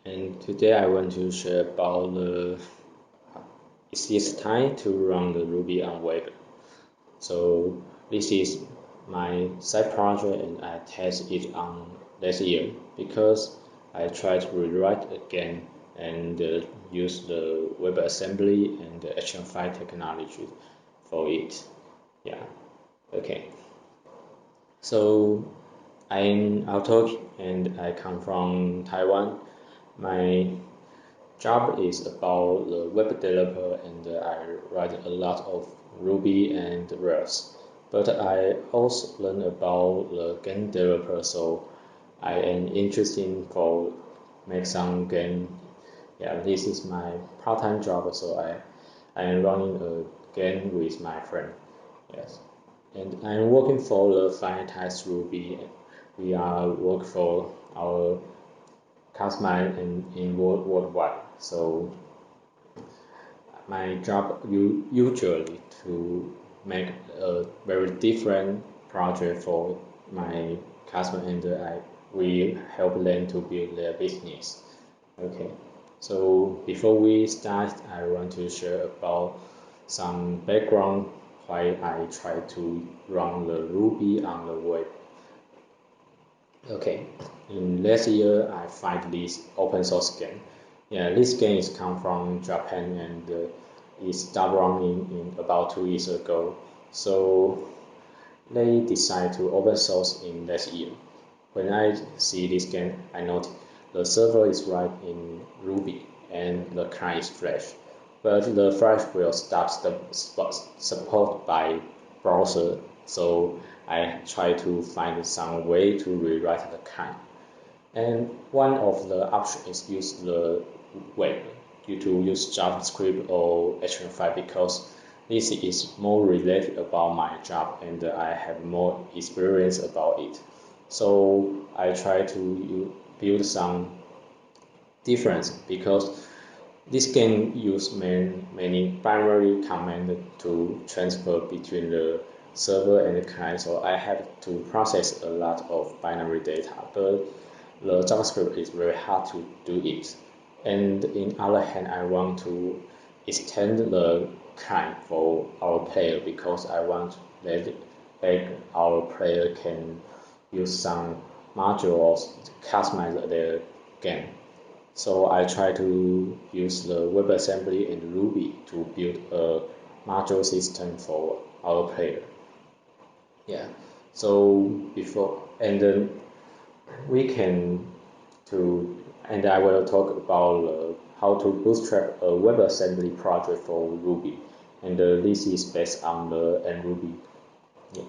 And today I want to share about it's time to run the Ruby on web. So this is my side project and I test it on last year because I tried to rewrite again and use the WebAssembly and the HTML5 technology for it. Yeah, okay. So I'm Auto and I come from Taiwan. My job is about the web developer and I write a lot of Ruby and Rails. But I also learn about the game developer, so I am interested for make some game. Yeah, this is my part-time job, so I am running a game with my friend. Yes, and I'm working for the finance Ruby. We are work for our customer in worldwide. So my job usually to make a very different project for my customer and we help them to build their business. Okay, so before we start, I want to share about some background why I try to run the Ruby on the web. Okay, in last year I find this open source game. Yeah, this game is come from Japan and it started running in about 2 years ago. So they decide to open source in last year. When I see this game, I note the server is right in Ruby and the client is Flash, but the Flash will stop the support by browser. So I try to find some way to rewrite the client. And one of the options is use the web due to use JavaScript or HTML5 because this is more related about my job and I have more experience about it. So I try to build some difference because this game use many binary commands to transfer between the server and the client, so I have to process a lot of binary data, but the JavaScript is very hard to do it. And in other hand, I want to extend the client for our player because I want that our player can use some modules to customize their game. So I try to use the WebAssembly and Ruby to build a module system for our player. Yeah. So before and then we can to and I will talk about how to bootstrap a WebAssembly project for Ruby, and this is based on the mruby. Yeah.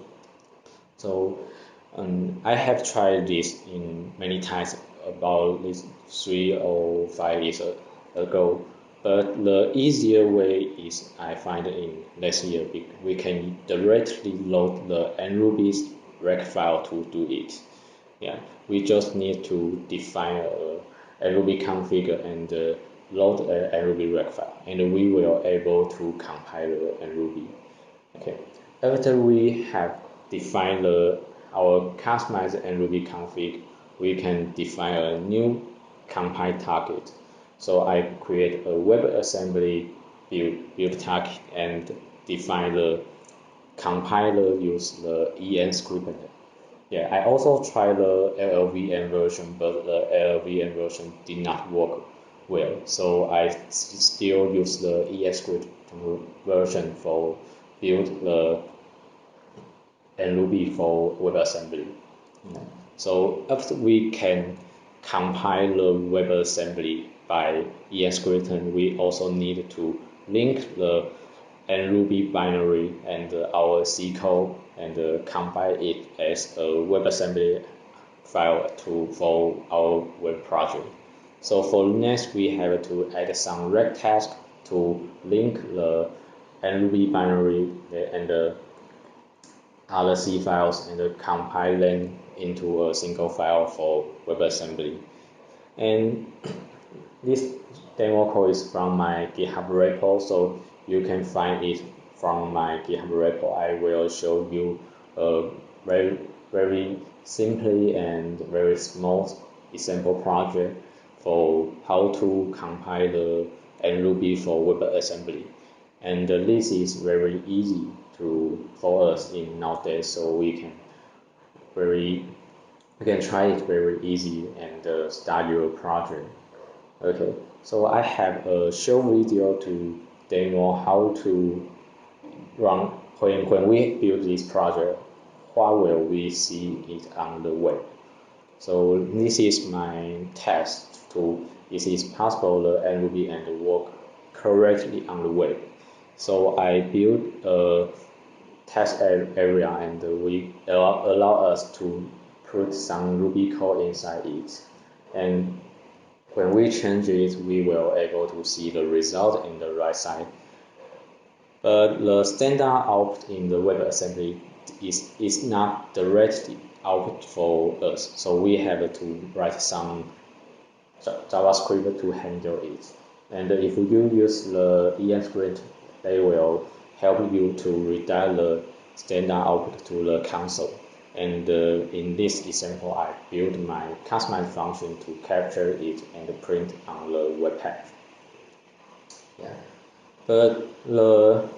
So I have tried this in many times about this 3 or 5 years ago, but the easier way is I find in last year we can directly load the mruby's rec file to do it. Yeah, we just need to define a Ruby config and load a Ruby rec file, and we will able to compile the Ruby. Okay, after we have defined our customized Ruby config, we can define a new compile target. So I create a WebAssembly build target and define the compiler use the en script. Yeah, I also tried the LLVM version, but the LLVM version did not work well. So I still use the ESScript version for build the Ruby for WebAssembly. Yeah. So after we can compile the WebAssembly by ESScript, we also need to link the Ruby binary and our C code and compile it as a WebAssembly file for our web project. So for next, we have to add some rec task to link the Ruby binary and the other C files and compile them into a single file for WebAssembly. And this demo code is from my GitHub repo, so you can find it from my GitHub repo. I will show you a very simply and very small example project. for how to compile the mruby for WebAssembly, and this is very easy for us in nowadays, so we can try it very easy and start your project. Okay, so I have a short video to demo how to run when we build this project. What will we see it on the web? So this is my test to is it possible the mruby and work correctly on the web. So I built a test area and we allow us to put some Ruby code inside it. And when we change it, we will able to see the result in the right side. But the standard output in the WebAssembly is not directly output for us. So we have to write some JavaScript to handle it. And if you use the script, they will help you to redirect the standard output to the console. And in this example, I built my customized function to capture it and print on the web page. Yeah. But the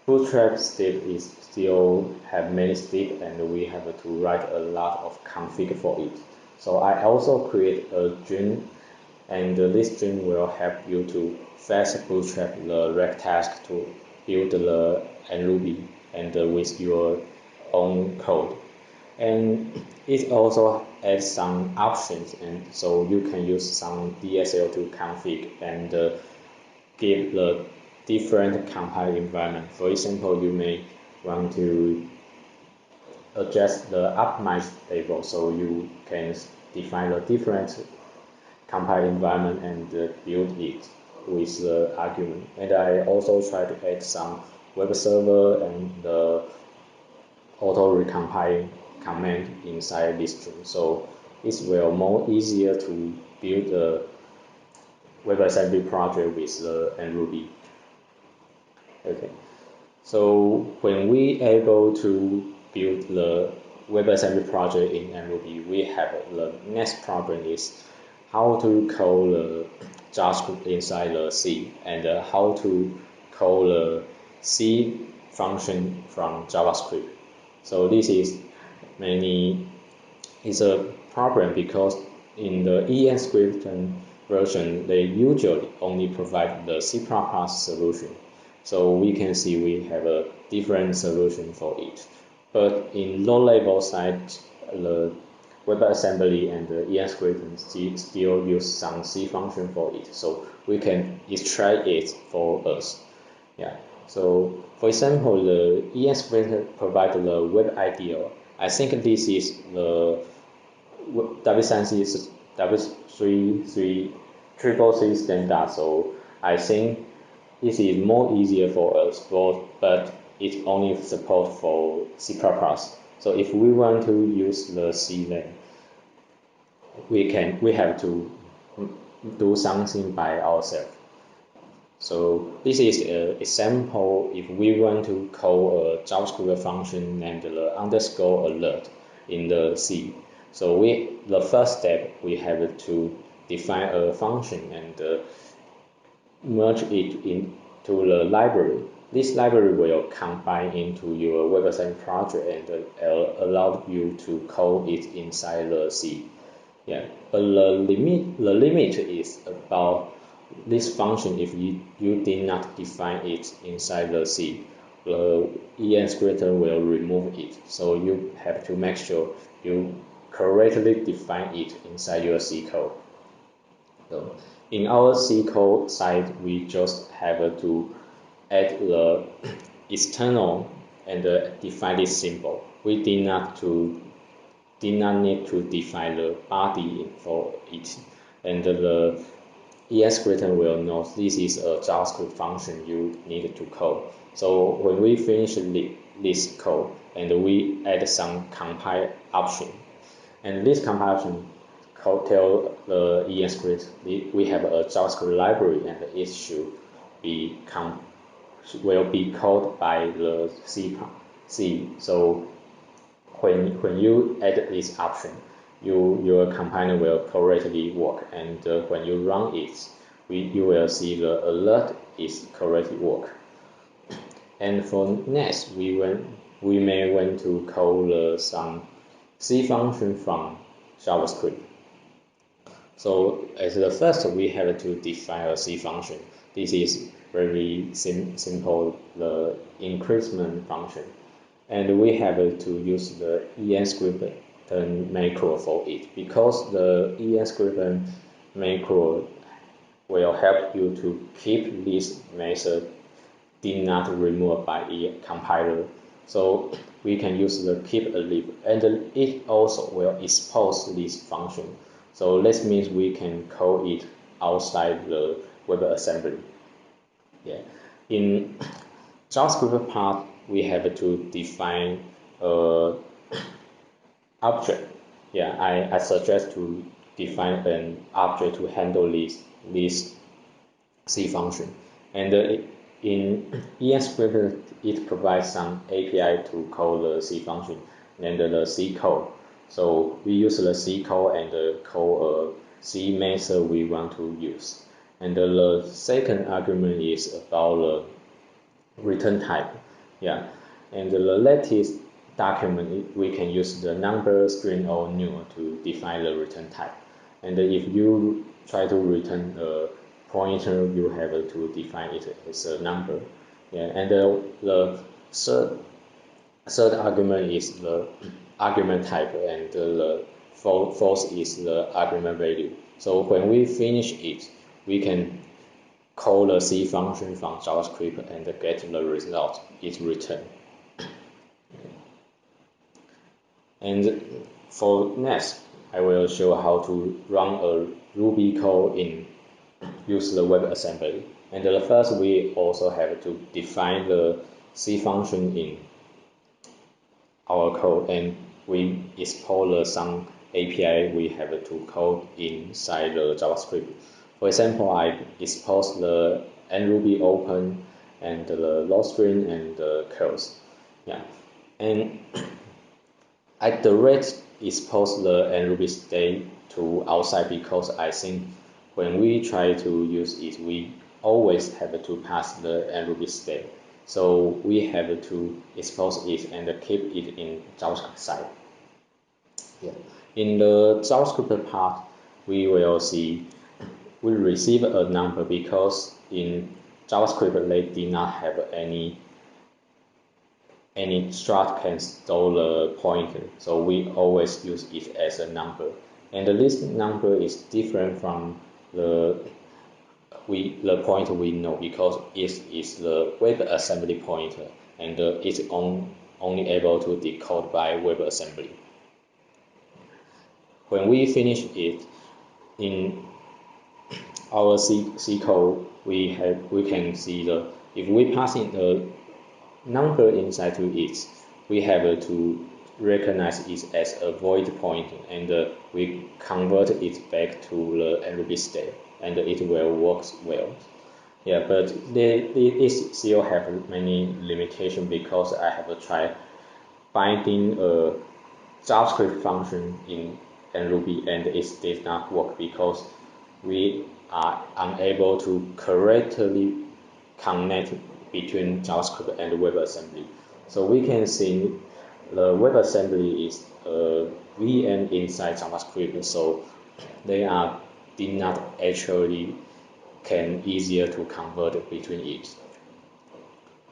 Bootstrap step is still have many steps, and we have to write a lot of config for it. So I also create a string, and this string will help you to fast bootstrap the rect task to build the mruby and with your own code. And it also adds some options, and so you can use some DSL to config and give the different compile environment. For example, you may want to adjust the optimized label, so you can define the different compile environment and build it with the argument. And I also try to add some web server and the auto recompile command inside this string, so it will more easier to build a WebAssembly project with the mruby. Okay, so when we able to build the WebAssembly project in mruby, we have the next problem is how to call the JavaScript inside the C, and how to call the C function from JavaScript. So this is a problem because in the script version, they usually only provide the C++ solution. So we can see we have a different solution for it. But in low-level side, the WebAssembly and the script still use some C function for it. So we can extract it for us. Yeah. So for example, the script provides the web IDL. I think this is the W3C standard. So I think this is more easier for us, but it only support for C++. So if we want to use the C, then we have to do something by ourselves. So this is an example if we want to call a JavaScript function named the underscore alert in the C. So the first step, we have to define a function and merge it into the library. This library will combine into your WebAssembly project and allow you to call it inside the C. Yeah, but the limit is about this function. If you did not define it inside the C, the script will remove it. So you have to make sure you correctly define it inside your C code. So in our C code side, we just have to add the external and define this symbol. We did not need to define the body for it, and the script will know this is a JavaScript function you need to call. So when we finish this code and we add some compile option, and this compile option tell the script we have a JavaScript library and it will be called by the C. So when you add this option, your compiler will correctly work, and when you run it, you will see the alert is correctly work. And for next, we may want to call some C function from JavaScript. So as the first, we have to define a C function. This is very simple, the increment function. And we have to use the EN-script macro for it, because the EN-script macro will help you to keep this method did not removed by a compiler. So we can use the keep alive, and it also will expose this function. So this means we can call it outside the WebAssembly. Yeah. In JavaScript part, we have to define object. Yeah, I suggest to define an object to handle this C function. And in EN-script, it provides some API to call the C function and the C code. So we use the C code and call a C method we want to use. And the second argument is about the return type. Yeah, and the latest document, we can use the number, string, or null to define the return type. And if you try to return a pointer, you have to define it as a number. Yeah, and the third argument is the argument type, and the fourth is the argument value. So when we finish it, we can call the C function from JavaScript and get the result it returned. And for next, I will show how to run a Ruby code in use the WebAssembly. And the first, we also have to define the C function in our code, and we export some API we have to code inside the JavaScript. For example, I export the mruby open and the load string and the close. Yeah, and I direct export the mruby state to outside, because I think when we try to use it, we always have to pass the mruby state. So we have to expose it and keep it in JavaScript side. Yeah. In the JavaScript part, we will see we receive a number, because in JavaScript they did not have any struct can store the pointer. So we always use it as a number. And this number is different from the pointer we know, because it is the WebAssembly pointer, and it's only able to decode by WebAssembly. When we finish it in our C code, we can see if we pass in the number inside to it, we have to recognize it as a void pointer, and we convert it back to the mruby state, and it will work well. Yeah, but it still have many limitations, because I have tried binding a JavaScript function in mruby, and it did not work, because we are unable to correctly connect between JavaScript and WebAssembly. So we can see the WebAssembly is a VM inside JavaScript, so they did not actually can easier to convert between it.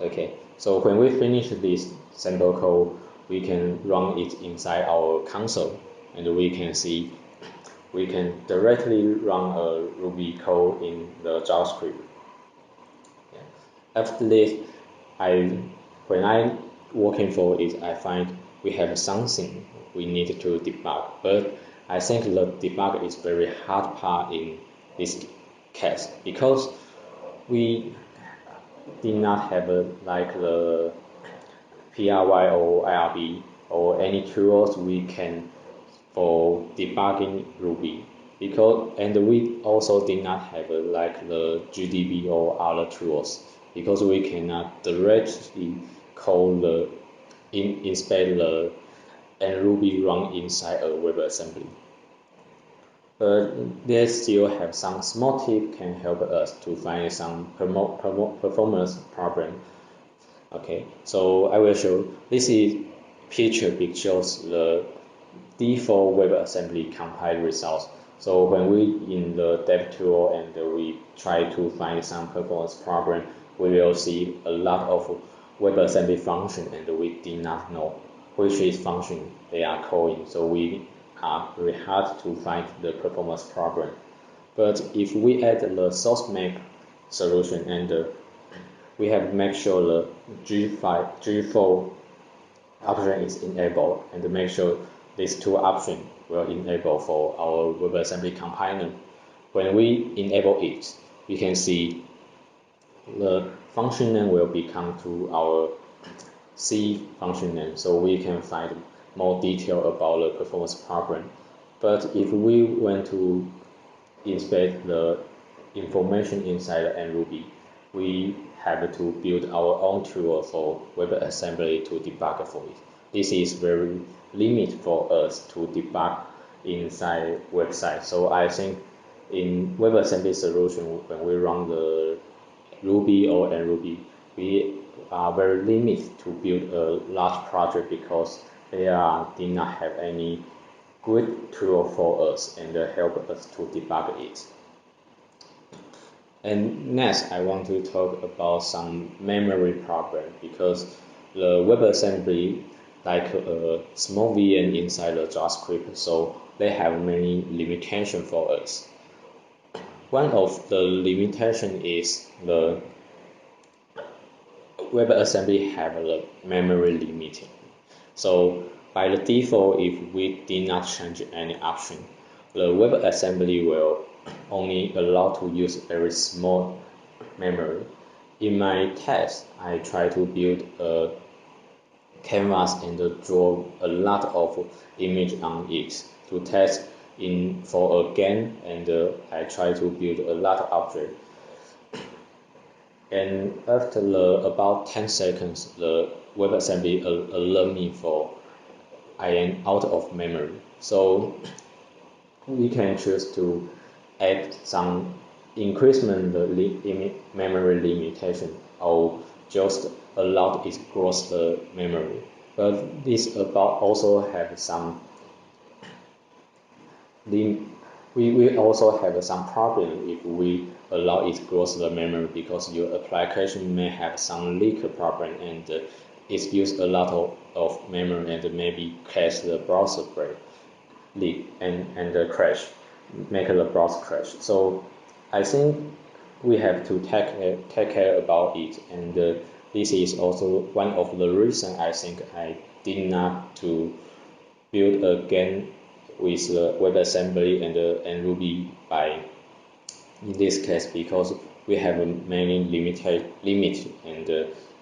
Okay, so when we finish this sample code, we can run it inside our console, and we can see we can directly run a Ruby code in the JavaScript. Yeah. After this, when I working for it, I find we have something we need to debug, but I think the debug is very hard part in this case, because we did not have like the PRY or IRB or any tools we can for debugging Ruby, and we also did not have like the GDB or other tools, because we cannot directly call inspect the and Ruby run inside a WebAssembly. But they still have some small tip can help us to find some performance problem. Okay, so I will show this is picture which shows the default WebAssembly compiled results. So when we in the dev tool and we try to find some performance problem, we will see a lot of WebAssembly function and we did not know which is function they are calling. So we are very hard to find the performance problem. But if we add the source map solution and we have make sure the G4 option is enabled and make sure these two options will enable for our WebAssembly compiler. When we enable it, we can see the function name will become to our C function name, so we can find more detail about the performance problem. But if we want to inspect the information inside the mruby, we have to build our own tool for WebAssembly to debug for it. This is very limit for us to debug inside website. So I think in WebAssembly solution, when we run the Ruby or mruby, we are very limited to build a large project because they did not have any good tool for us and help us to debug it. And next, I want to talk about some memory problem because the WebAssembly like a small VM inside the JavaScript, so they have many limitations for us. One of the limitation is the WebAssembly have a memory limit. So by the default, if we did not change any option, the WebAssembly will only allow to use very small memory. In my test, I try to build a canvas and draw a lot of image on it to test in for a game, and I try to build a lot of objects. And after about 10 seconds, the WebAssembly alert me for I am out of memory. So we can choose to add some increasement the memory limitation or just allow it cross the memory. But this about also have some we also have some problem if we allow it cross the memory because your application may have some leak problem and it use a lot of memory and maybe crash the browser break leak and crash, make the browser crash. So I think we have to take care about it, and this is also one of the reasons I think I did not to build a game with the WebAssembly and Ruby by in this case because we have many limit and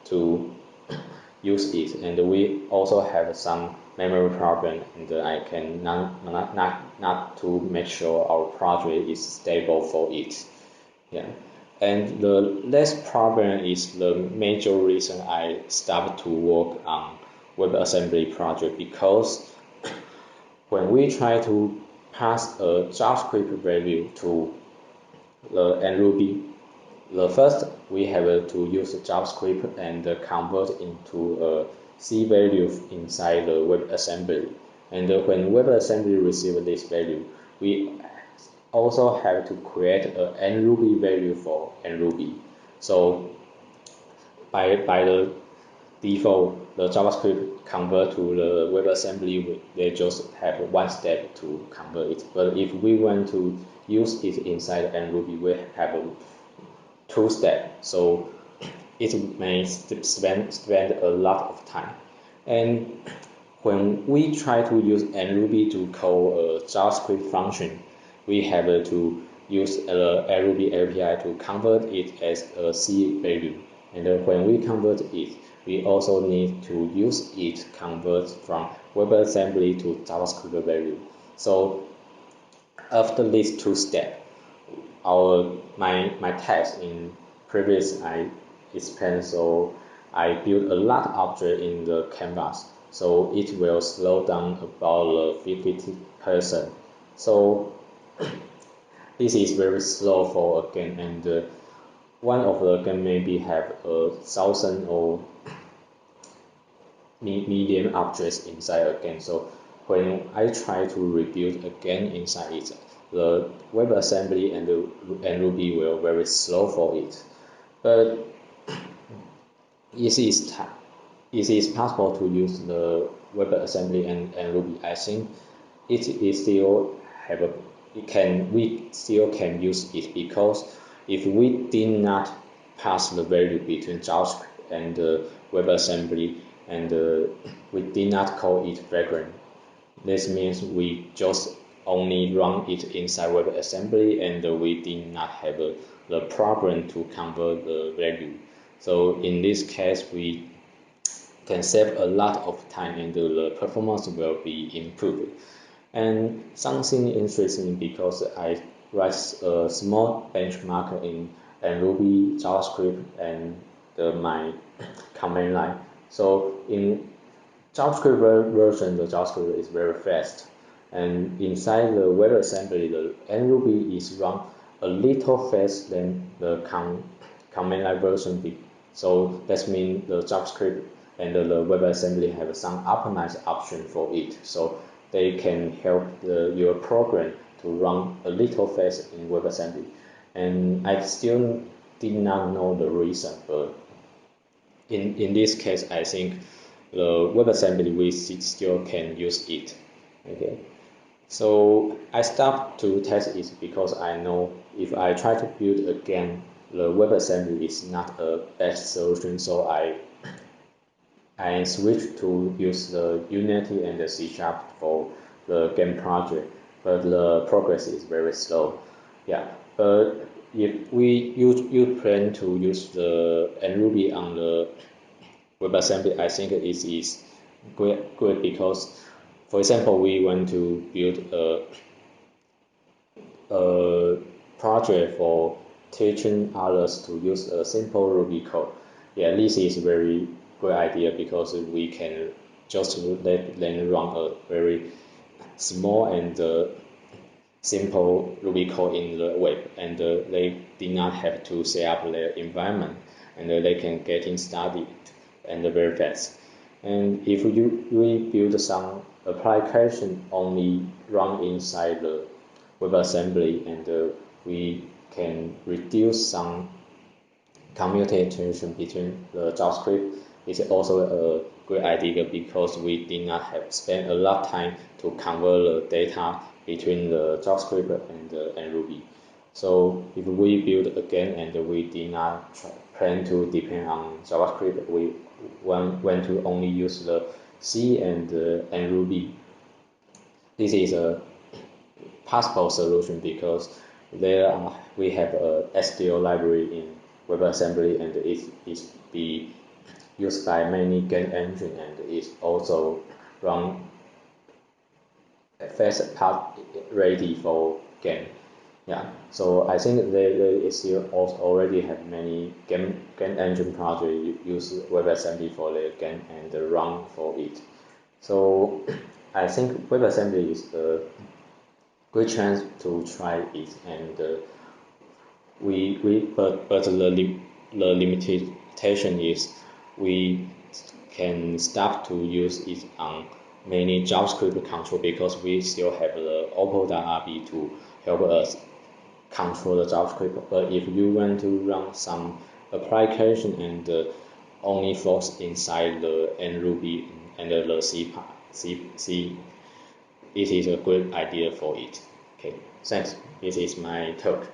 to use it, and we also have some memory problem, and I can not to make sure our project is stable for it. Yeah, and the last problem is the major reason I stopped to work on WebAssembly project because when we try to pass a JavaScript value to the mruby, the first we have to use JavaScript and convert into a C value inside the WebAssembly. And when WebAssembly receives this value, we also have to create a mruby value for mruby. So by the default, the JavaScript convert to the WebAssembly, they just have one step to convert it. But if we want to use it inside mruby, we have two steps. So it may spend a lot of time. And when we try to use mruby to call a JavaScript function, we have to use a mruby API to convert it as a C value. And when we convert it, we also need to use it convert from WebAssembly to JavaScript value. So after these two steps, my task in previous I explained, so I built a lot of object in the canvas. so it will slow down about 50%. So this is very slow for a game, and one of the game maybe have 1,000 or medium objects inside a game. So when I try to rebuild again inside it, the WebAssembly and Ruby will very slow for it. But it is possible to use the WebAssembly and Ruby. I think it is still have a we still can use it, because if we did not pass the value between JavaScript and WebAssembly, and we did not call it vagrant, this means we just only run it inside WebAssembly, and we did not have the program to convert the value. So in this case, we can save a lot of time, and the performance will be improved. And something interesting, because I write a small benchmark in Ruby, JavaScript, and my command line. So in JavaScript version, the JavaScript is very fast, and inside the WebAssembly, the mruby is run a little fast than the command line version. So that means the JavaScript and the WebAssembly have some optimized option for it, so they can help your program to run a little fast in WebAssembly. And I still did not know the reason, but in this case, I think the WebAssembly we still can use it. Okay, so I stopped to test it because I know if I try to build again, the WebAssembly is not a best solution. So I switched to use the Unity and the C# for the game project, but the progress is very slow. Yeah, but if you plan to use the mruby on the WebAssembly, I think it is good because, for example, we want to build a project for teaching others to use a simple Ruby code. Yeah, this is very good idea, because we can just let them run a very small and simple Ruby code in the web, and they did not have to set up their environment, and they can get in started and very fast. And if we build some application only run inside the WebAssembly, and we can reduce some communication between the JavaScript, is also a good idea, because we did not have spent a lot of time to convert the data between the JavaScript and Ruby. So if we build again and we did not plan to depend on JavaScript, we want to only use the C and Ruby. This is a possible solution, because we have a SDL library in WebAssembly, and it is be used by many game engine, and is also run fast part ready for game. Yeah, so I think they still already have many game engine projects use WebAssembly for their game and run for it. So I think WebAssembly is a good chance to try it, and but the limitation is we can stop to use it on many JavaScript control, because we still have the Opal.rb to help us control the JavaScript. But if you want to run some application and only focus inside the mruby and the C, it is a good idea for it. Okay, thanks. This is my talk.